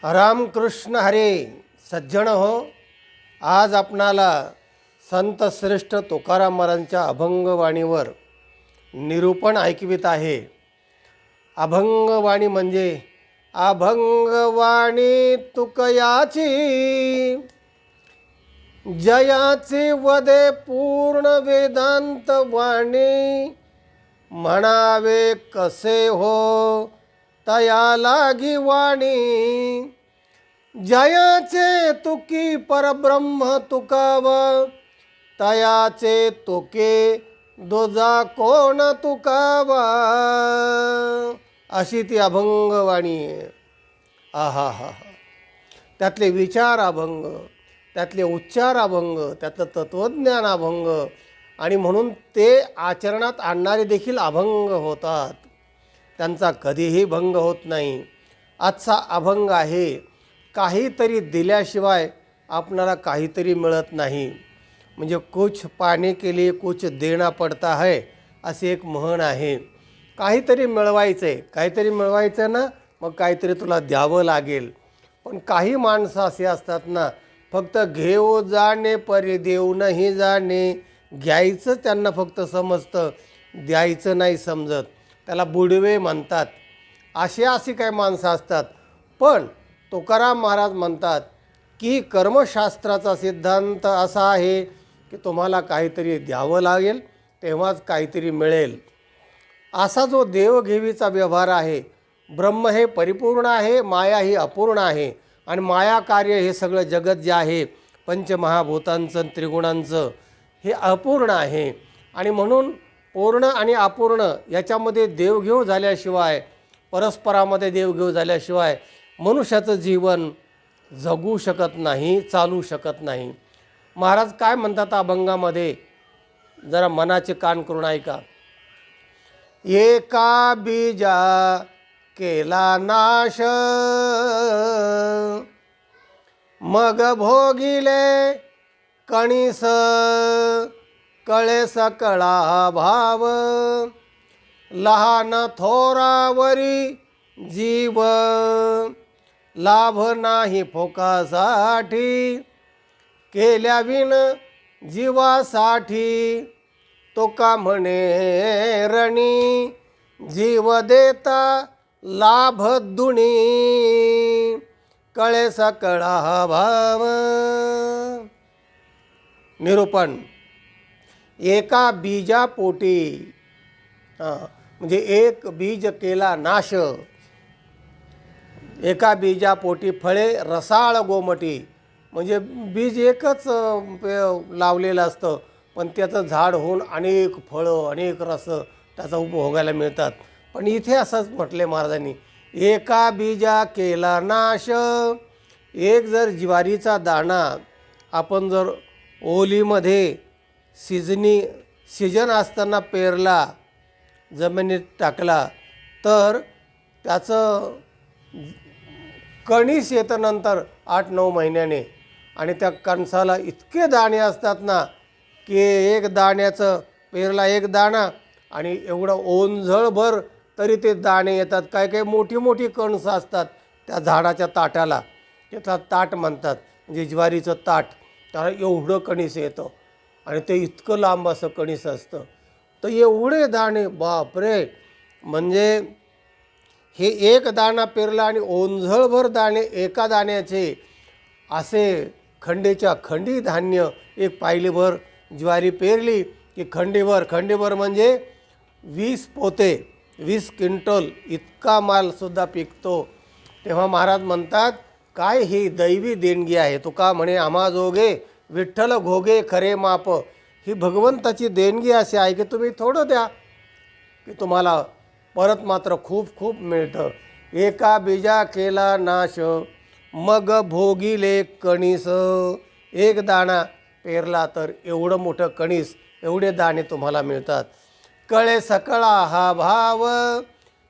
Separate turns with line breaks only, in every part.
रामकृष्ण हरे. सज्जन हो, आज आपणाला संत श्रेष्ठ तुकाराम महाराजांच्या अभंगवाणीवर निरूपण ऐकवित आहे. अभंगवाणी म्हणजे अभंगवाणी तुकयाची, जयाचे वदे पूर्ण वेदांत वाणी. म्हणावे कसे हो तया लागी वाणी, जयाचे तुकी परब्रह्म तुकावा, तयाचे तुके दोजा कोण तुकावा. अशी ती अभंगवाणी आहे. आहा हा हा, त्यातले विचार अभंग, त्यातले उच्चार अभंग, त्यातलं तत्त्वज्ञान अभंग, आणि म्हणून ते आचरणात आणणारे देखील अभंग होतात. त्यांचा कधीही भंग होत नाही. आजचा अभंग आहे, काहीतरी दिल्याशिवाय आपणाला काहीतरी मिळत नाही. म्हणजे कुछ पाने के लिए कुछ देना पडता है, असे एक म्हण आहे. काहीतरी मिळवायचं आहे, काहीतरी मिळवायचं ना, मग काहीतरी तुला द्यावं लागेल. पण काही माणसं असे असतात ना, फक्त घेऊ जाणे परी देऊ नाही जाणे. घ्यायचं त्यांना फक्त समजतं, द्यायचं नाही समजत. त्याला बुडवे म्हणतात. अशी काही माणसं असतात. पण तुकाराम महाराज म्हणतात की कर्मशास्त्राचा सिद्धांत असा आहे की तुम्हाला काहीतरी द्यावं लागेल, तेव्हाच काहीतरी मिळेल. असा जो देवघेवीचा व्यवहार आहे, ब्रह्म हे परिपूर्ण आहे, माया ही अपूर्ण आहे. आणि माया कार्य हे सगळं जगत जे आहे पंचमहाभूतांचं त्रिगुणांचं, हे अपूर्ण आहे. आणि म्हणून पूर्ण आणि अपूर्ण याच्यामध्ये देवघेव झाल्याशिवाय, परस्परामध्ये देवघेव झाल्याशिवाय मनुष्याचं जीवन जगू शकत नाही, चालू शकत नाही. महाराज काय म्हणतात अभंगामध्ये, जरा मनाचे कान करून ऐका. एका बीजा केला नाश, मग भोगिले कणीस. कळे सकळा भाव, लहान थोरावरी जीव. लाभ नाही फोकासाठी, केल्या विन जीवासाठी. तो का म्हणे रणी, जीव देता लाभ दुणी. कळे सकळा भाव. निरूपण. एका बीजापोटी, म्हणजे एक बीज केला नाश. एका बीजापोटी फळे रसाळ गोमटी. म्हणजे बीज एकच लावलेलं असतं, पण त्याचं झाड होऊन अनेक फळं, अनेक रस त्याचा उपभोगायला मिळतात. पण इथे असंच म्हटले महाराजांनी, एका बीजा केला नाश. एक जर ज्वारीचा दाणा आपण जर ओलीमध्ये सीजन असताना पेरला, जमिनीत टाकला, तर त्याचं कणीस येतं नंतर 8-9 महिन्याने. आणि त्या कणसाला इतके दाणे असतात ना, की एक दाण्याचं पेरला एक दाणा आणि एवढं ओंझळभर तरी ते दाणे येतात. काय काय मोठी मोठी कणसं असतात त्या झाडाच्या ताटाला, त्याला ताट म्हणतात, म्हणजे ज्वारीचं ताट. त्याला एवढं कणीस येतं आणि ते इतकं लांब असं कणीस असतं. तर एवढे दाणे, बापरे. म्हणजे हे एक दाणा पेरला आणि ओंझळभर दाणे एका दाण्याचे, असे खंडीच्या खंडी धान्य. एक पायलीभर ज्वारी पेरली की खंडीभर म्हणजे 20 पोते, 20 क्विंटल इतका मालसुद्धा पिकतो. तेव्हा महाराज म्हणतात, काय ही दैवी देणगी आहे. तुका म्हणे आम्हा जोगे विठ्ठल घोगे खरे माप. ही भगवंताची देणगी अशी आहे की तुम्ही थोडं द्या की तुम्हाला परत मात्र खूप खूप मिळतं. एका बीजा केला नाश, मग भोगिले कणीस. एक दाणा पेरला तर एवढं मोठं कणीस, एवढे दाणे तुम्हाला मिळतात. कळे सकळा हा भाव,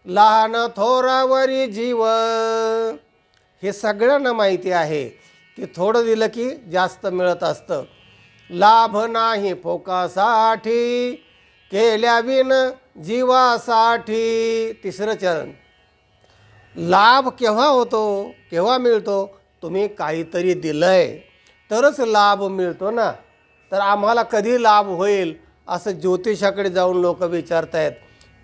लहान थोरावरी जीव. हे सगळ्यांना माहिती आहे की थोडं दिलं की जास्त मिळत असतं. लाभ नाही फोकासाठी, केल्या विन जीवासाठी. तिसरं चरण. लाभ केव्हा होतो, केव्हा मिळतो? तुम्ही काहीतरी दिलं आहे तरच लाभ मिळतो ना. तर आम्हाला कधी लाभ होईल असं ज्योतिषाकडे जाऊन लोक विचारत आहेत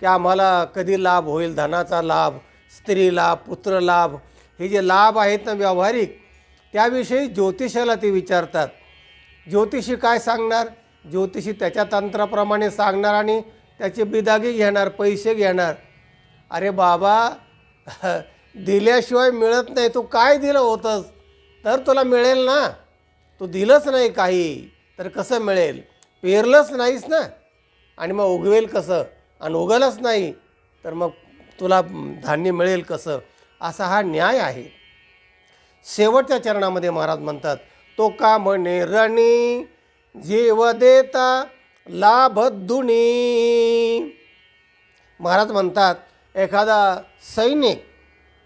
की आम्हाला कधी लाभ होईल, धनाचा लाभ, स्त्री लाभ, पुत्र लाभ, हे जे लाभ आहेत ना व्यावहारिक, त्याविषयी ज्योतिषाला ते विचारतात. ज्योतिषी काय सांगणार? ज्योतिषी त्याच्या तंत्राप्रमाणे सांगणार आणि त्याचे बिदागी घेणार, पैसे घेणार. अरे बाबा, दिल्याशिवाय मिळत नाही. तू काय दिलं होतंस तर तुला मिळेल ना. तू दिलंच नाही काही तर कसं मिळेल? पेरलंच नाहीस ना, आणि मग उगवेल कसं? आणि उगलच नाही तर मग तुला धान्य मिळेल कसं? असा हा न्याय आहे. शेवटच्या चरणामध्ये महाराज म्हणतात, तो का म्हणे रणी जीव देता लाभ दुनी. महाराज म्हणतात, एखादा सैनिक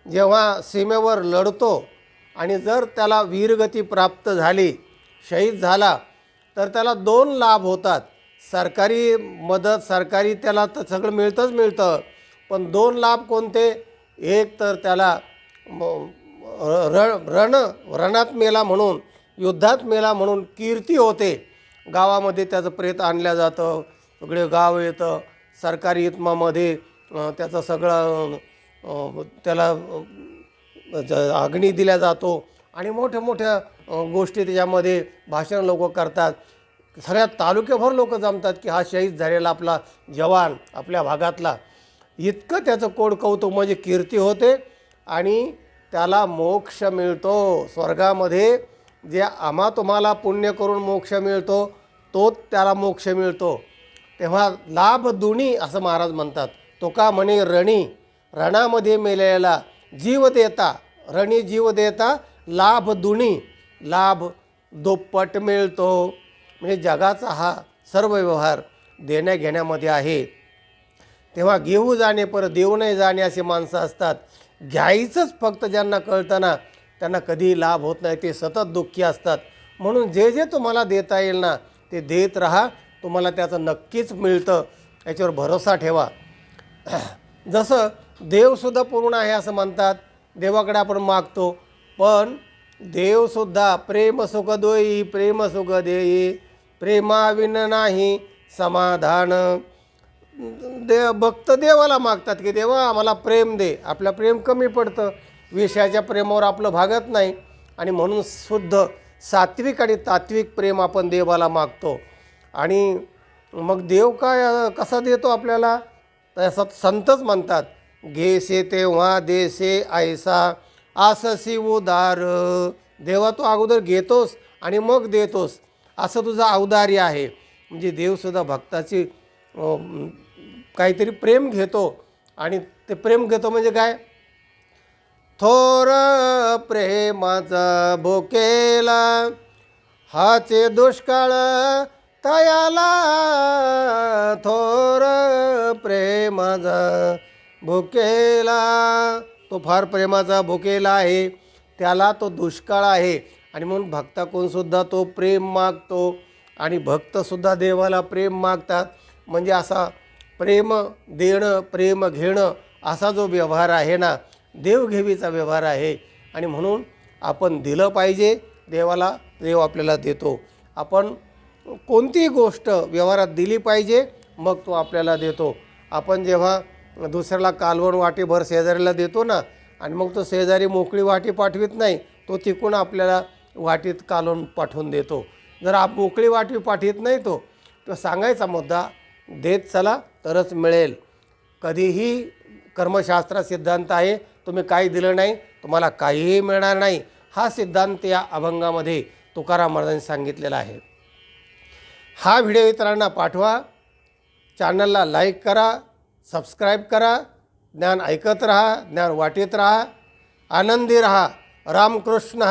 जेव्हा सीमेवर लढतो आणि जर त्याला वीरगती प्राप्त झाली, शहीद झाला, तर त्याला 2 लाभ होतात. सरकारी मदत, सरकारी त्याला तर सगळं मिळतं, पण 2 लाभ कोणते? एक तर त्याला रणात मेला म्हणून, युद्धात मेला म्हणून कीर्ती होते. गावामध्ये त्याचं प्रेत आणलं जातं, सगळे गाव येतं, सरकारी इतमामध्ये त्याचं सगळं त्याला अग्नी दिला जातो आणि मोठ्या मोठ्या गोष्टी त्याच्यामध्ये भाषण लोक करतात. सगळ्या तालुक्याभर लोक जमतात की हा शहीद झालेला आपला जवान आपल्या भागातला. इतकं त्याचं कोडकौतुक म्हणजे कीर्ती होते आणि त्याला मोक्ष मिळतो स्वर्गामध्ये. जे आम्हा तुम्हाला पुण्य करून मोक्ष मिळतो तोच त्याला मोक्ष मिळतो. तेव्हा लाभ दुनी असं महाराज म्हणतात. तो का म्हणे रणी, रणामध्ये मेलेला जीव देता, रणी जीव देता लाभ दुनी, लाभ दुप्पट मिळतो. म्हणजे जगाचा हा सर्व व्यवहार देण्या घेण्यामध्ये आहे. तेव्हा घेऊ जाणे पर देऊ नाही जाणे असे माणसं असतात. घ्यायचंच फक्त ज्यांना कळतं ना त्यांना कधी लाभ होत नाही, ते सतत दुःखी असतात. म्हणून जे जे तुम्हाला देता येईल ना ते देत राहा, तुम्हाला त्याचं नक्कीच मिळतं, याच्यावर भरोसा ठेवा. जसं देवसुद्धा पूर्ण आहे असं म्हणतात, देवाकडे आपण मागतो, पण देवसुद्धा प्रेम सुख दोई, प्रेम सुख देई, प्रेमाविन नाही समाधान. भक्त देवाला मागतात की देवा आम्हाला प्रेम दे. आपलं प्रेम कमी पडतं, विषयाच्या प्रेमावर आपलं भागत नाही, आणि म्हणून शुद्ध सात्विक आणि तात्विक प्रेम आपण देवाला मागतो. आणि मग देव काय कसा देतो आपल्याला? तर संतच म्हणतात, घेसे तेव्हा देसे ऐसा आससी उदार. देवा तू अगोदर घेतोस आणि मग देतोस, असं तुझं औदार्य आहे. म्हणजे देवसुद्धा भक्ताची काहीतरी प्रेम घेतो. आणि ते प्रेम घेतो म्हणजे काय? थोर प्रेमाचा भुकेला हाचे दुष्काळ तयाला. थोर प्रेमाचा भुकेला, तो फार प्रेमाचा भुकेला आहे, त्याला तो दुष्काळ आहे. आणि म्हणून भक्ताकडूनसुद्धा तो प्रेम मागतो आणि भक्तसुद्धा देवाला प्रेम मागतात. म्हणजे असा प्रेम देणं प्रेम घेणं असा जो व्यवहार आहे ना, देवघेवीचा व्यवहार आहे. आणि म्हणून आपण दिलं पाहिजे देवाला, देव आपल्याला देतो. आपण कोणतीही गोष्ट व्यवहारात दिली पाहिजे, मग तो आपल्याला देतो. आपण जेव्हा दुसऱ्याला कालवण वाटीभर शेजारीला देतो ना, आणि मग तो शेजारी मोकळी वाटी पाठवित नाही, तो तिकून आपल्याला वाटीत कालवण पाठवून देतो. जर मोकळी वाटी पाठवित नाही तो सांगायचा मुद्दा, देत चला तरच मिळेल. कधीही कर्मशास्त्रात सिद्धांत आहे, तुम्ही काही दिलं नाही तुम्हाला काहीही मिळणार नाही. हा सिद्धांत या अभंगामध्ये तुकाराम महाराजांनी सांगितलेला आहे. हा व्हिडिओ इतरांना पाठवा, चॅनलला लाईक करा, सबस्क्राईब करा. ज्ञान ऐकत राहा, ज्ञान वाटीत राहा, आनंदी राहा. रामकृष्ण.